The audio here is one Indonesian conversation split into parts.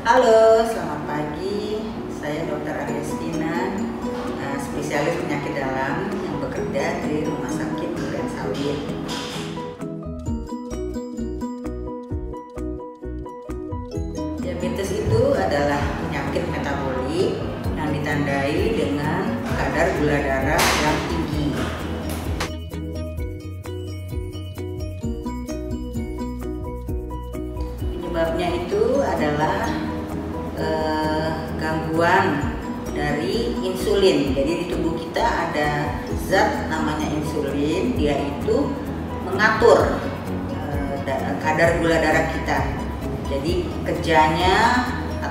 Halo, selamat pagi. Saya Dr. Agustina, spesialis penyakit dalam yang bekerja di Rumah Sakit Durensawit. Diabetes itu adalah penyakit metabolik yang ditandai dengan kadar gula darah yang tinggi. Penyebabnya itu adalah gangguan dari insulin. Jadi di tubuh kita ada zat namanya insulin, dia itu mengatur kadar gula darah kita. Jadi kerjanya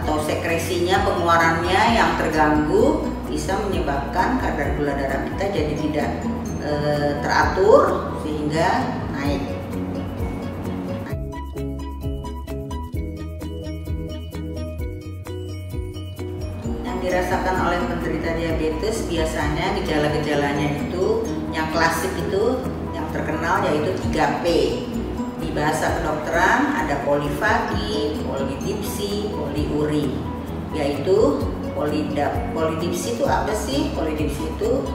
atau sekresinya, pengeluarannya yang terganggu bisa menyebabkan kadar gula darah kita jadi tidak teratur sehingga naik. Dirasakan oleh penderita diabetes biasanya gejala-gejalanya itu yang klasik itu yang terkenal yaitu 3P. Di bahasa kedokteran ada polifagi, polidipsi, poliuri. Yaitu polidipsi itu apa sih? Polidipsi itu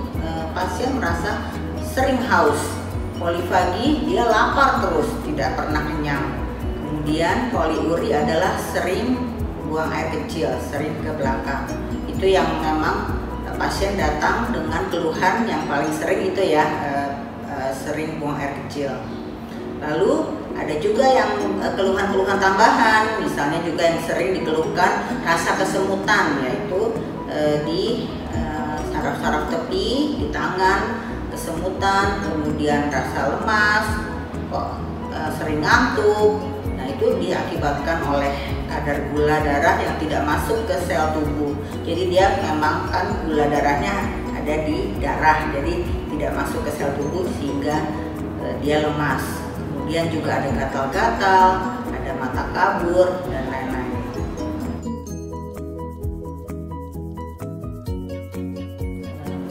pasien merasa sering haus. Polifagi dia lapar terus, tidak pernah kenyang. Kemudian poliuri adalah sering buang air kecil, sering ke belakang. Itu yang memang pasien datang dengan keluhan yang paling sering itu ya, sering buang air kecil. Lalu ada juga yang keluhan-keluhan tambahan, misalnya juga yang sering dikeluhkan rasa kesemutan, yaitu di saraf-saraf tepi, di tangan, kesemutan, kemudian rasa lemas, sering ngantuk. Nah, itu diakibatkan oleh kadar gula darah yang tidak masuk ke sel tubuh. Jadi dia memang kan gula darahnya ada di darah, jadi tidak masuk ke sel tubuh sehingga dia lemas. Kemudian juga ada gatal-gatal, ada mata kabur dan lain-lain.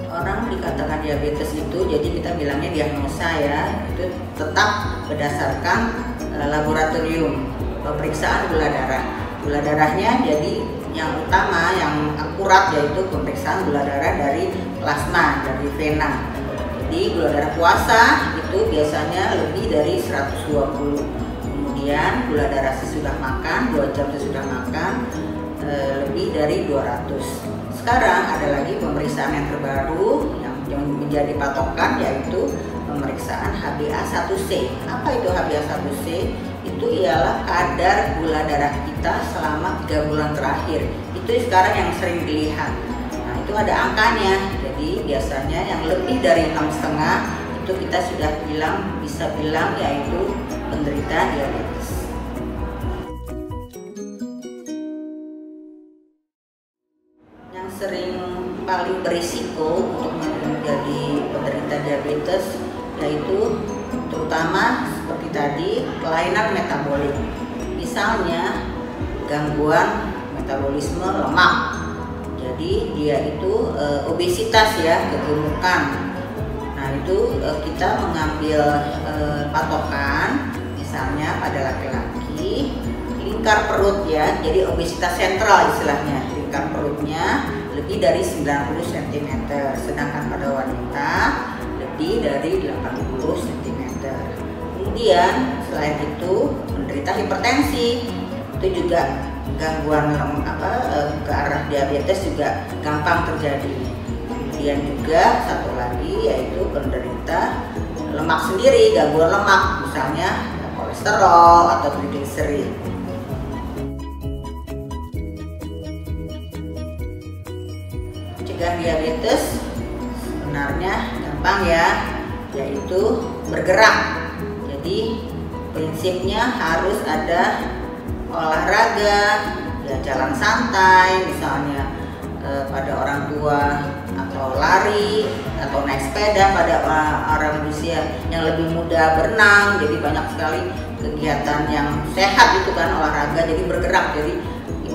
Orang dikatakan diabetes itu, jadi kita bilangnya diagnosa ya, itu tetap berdasarkan laboratorium pemeriksaan gula darah. Gula darahnya jadi yang utama, yang akurat yaitu pemeriksaan gula darah dari plasma, dari vena. Jadi gula darah puasa itu biasanya lebih dari 120. Kemudian gula darah sesudah makan, 2 jam sesudah makan, lebih dari 200. Sekarang ada lagi pemeriksaan yang terbaru yang menjadi patokan, yaitu pemeriksaan HbA1c. Apa itu HbA1c? Itu ialah kadar gula darah kita selama 3 bulan terakhir. Itu sekarang yang sering dilihat. Nah, itu ada angkanya. Jadi biasanya yang lebih dari 6,5 itu kita sudah bisa bilang yaitu penderita diabetes. Yang sering paling berisiko untuk menjadi penderita diabetes yaitu terutama seperti tadi kelainan metabolik, misalnya gangguan metabolisme lemak. Jadi dia itu obesitas ya, kegemukan. Nah itu kita mengambil patokan, misalnya pada laki-laki lingkar perut ya, jadi obesitas sentral istilahnya, lingkar perutnya lebih dari 90 cm, sedangkan pada wanita lebih dari 80 cm. Kemudian selain itu menderita hipertensi, itu juga gangguan ke arah diabetes juga gampang terjadi. Kemudian juga satu lagi yaitu penderita lemak sendiri, gangguan lemak, misalnya kolesterol atau trigliserid. Mencegah diabetes sebenarnya gampang ya, yaitu bergerak. Jadi prinsipnya harus ada olahraga, ya jalan santai misalnya pada orang tua, atau lari atau naik sepeda pada orang usia yang lebih muda, berenang. Jadi banyak sekali kegiatan yang sehat itu kan, olahraga, jadi bergerak. Jadi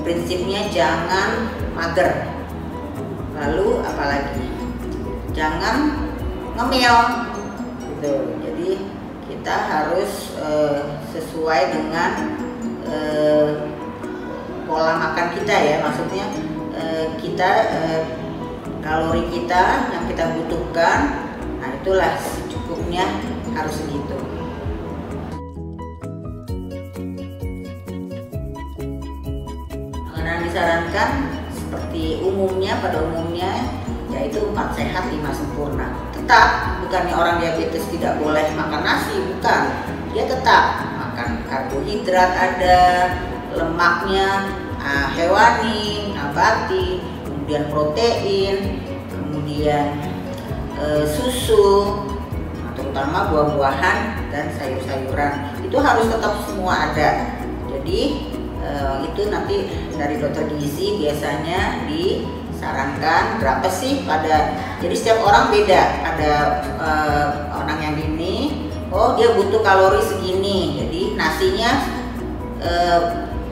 prinsipnya jangan mager. Lalu apalagi jangan ngemil gitu. Jadi kita harus sesuai dengan pola makan kita ya, maksudnya kita kalori kita yang kita butuhkan, nah itulah secukupnya harus segitu. Makanan disarankan seperti pada umumnya yaitu 4 sehat 5 sempurna. Tetap bukannya orang diabetes tidak boleh makan nasi, bukan. Dia tetap makan karbohidrat, ada lemaknya, hewani, nabati, kemudian protein, kemudian susu, terutama buah-buahan dan sayur-sayuran. Itu harus tetap semua ada. Jadi itu nanti dari dokter gizi biasanya disarankan berapa sih jadi setiap orang beda. Ada orang yang gini, oh dia butuh kalori segini, jadi nasinya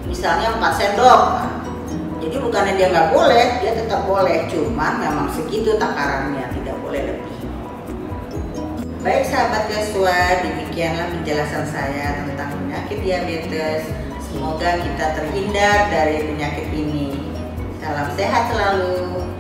misalnya 4 sendok. Jadi bukannya dia nggak boleh, dia tetap boleh, cuman memang segitu takarannya, tidak boleh lebih. Baik sahabat Yosua, demikianlah penjelasan saya tentang penyakit diabetes. Semoga kita terhindar dari penyakit ini. Salam sehat selalu.